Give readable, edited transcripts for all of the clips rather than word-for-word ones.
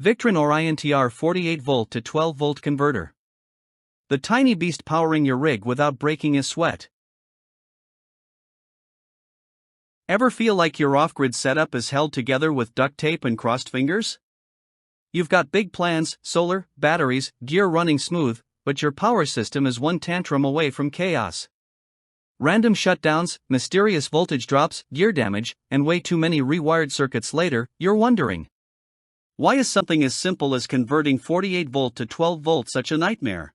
Victron Orion Tr 48V to 12V converter. The tiny beast powering your rig without breaking a sweat. Ever feel like your off-grid setup is held together with duct tape and crossed fingers? You've got big plans, solar, batteries, gear running smooth, but your power system is one tantrum away from chaos. Random shutdowns, mysterious voltage drops, gear damage, and way too many rewired circuits later, you're wondering, why is something as simple as converting 48V to 12V such a nightmare?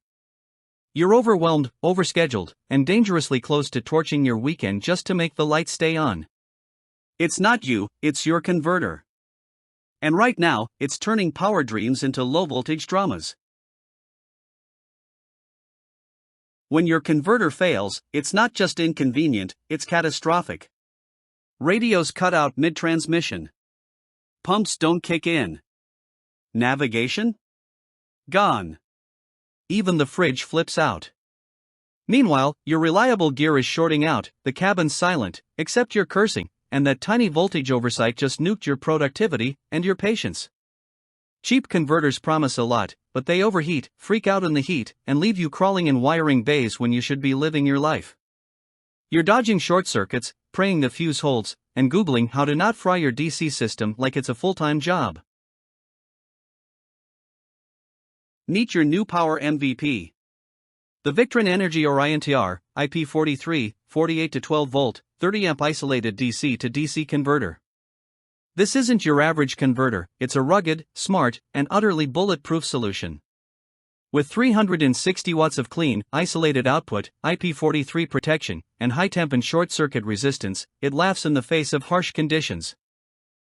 You're overwhelmed, overscheduled, and dangerously close to torching your weekend just to make the lights stay on. It's not you, it's your converter. And right now, it's turning power dreams into low-voltage dramas. When your converter fails, it's not just inconvenient, it's catastrophic. Radios cut out mid-transmission. Pumps don't kick in. Navigation? Gone. Even the fridge flips out. Meanwhile, your reliable gear is shorting out, the cabin's silent, except you're cursing, and that tiny voltage oversight just nuked your productivity and your patience. Cheap converters promise a lot, but they overheat, freak out in the heat, and leave you crawling in wiring bays when you should be living your life. You're dodging short circuits, praying the fuse holds, and Googling how to not fry your DC system like it's a full-time job. Meet your new power MVP. The Victron Energy Orion Tr IP43 48 to 12V 30A isolated DC to DC converter. This isn't your average converter, it's a rugged, smart, and utterly bulletproof solution. With 360 watts of clean, isolated output, IP43 protection, and high temp and short circuit resistance, it laughs in the face of harsh conditions.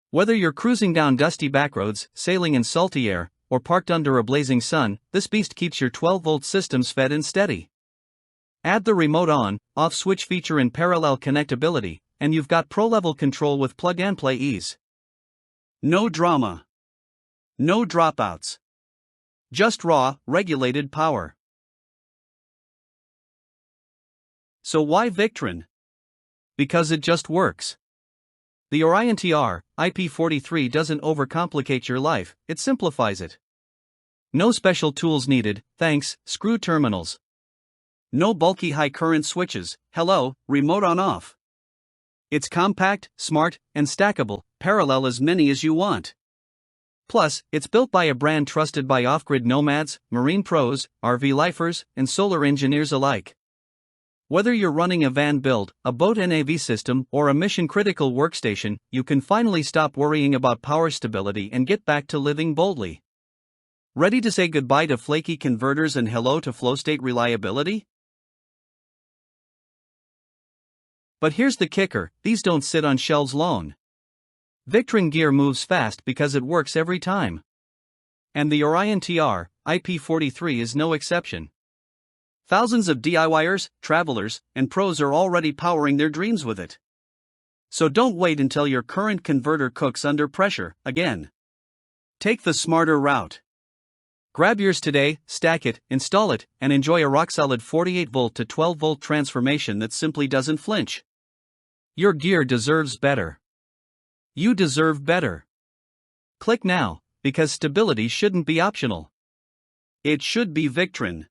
Whether you're cruising down dusty backroads, sailing in salty air, or parked under a blazing sun, this beast keeps your 12V systems fed and steady. Add the remote on-off switch feature in parallel connectability, and you've got pro-level control with plug-and-play ease. No drama. No dropouts. Just raw, regulated power. So why Victron? Because it just works. The Orion Tr IP43 doesn't overcomplicate your life, it simplifies it. No special tools needed, thanks, screw terminals. No bulky high current switches, hello, remote on-off. It's compact, smart, and stackable, parallel as many as you want. Plus, it's built by a brand trusted by off-grid nomads, marine pros, RV lifers, and solar engineers alike. Whether you're running a van build, a boat NAV system, or a mission-critical workstation, you can finally stop worrying about power stability and get back to living boldly. Ready to say goodbye to flaky converters and hello to flow-state reliability? But here's the kicker, these don't sit on shelves long. Victron gear moves fast because it works every time. And the Orion Tr IP43 is no exception. Thousands of DIYers, travelers, and pros are already powering their dreams with it. So don't wait until your current converter cooks under pressure again. Take the smarter route. Grab yours today, stack it, install it, and enjoy a rock-solid 48V to 12V transformation that simply doesn't flinch. Your gear deserves better. You deserve better. Click now, because stability shouldn't be optional. It should be Victron.